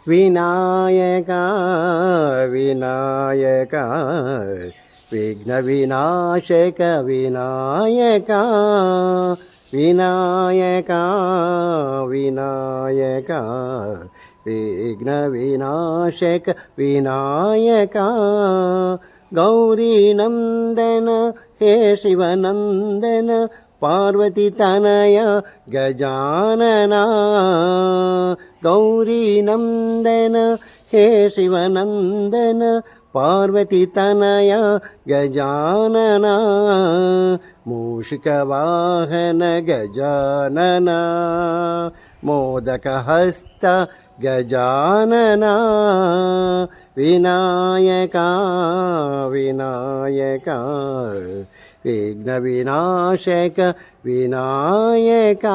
వినాయక వినాయక విఘ్న వినాశక వినాయక వినాయక వినాయక విఘ్న వినాశక వినాయక గౌరీ నందన హే శివనందన పార్వతి తనయ గజానన గౌరీ నందన హే శివనందన పార్వతి తనయ గజానన మూషిక వాహన గజానన మోదక హస్త గజానన వినాయక వినాయక విఘ్న వినాశక వినాయక.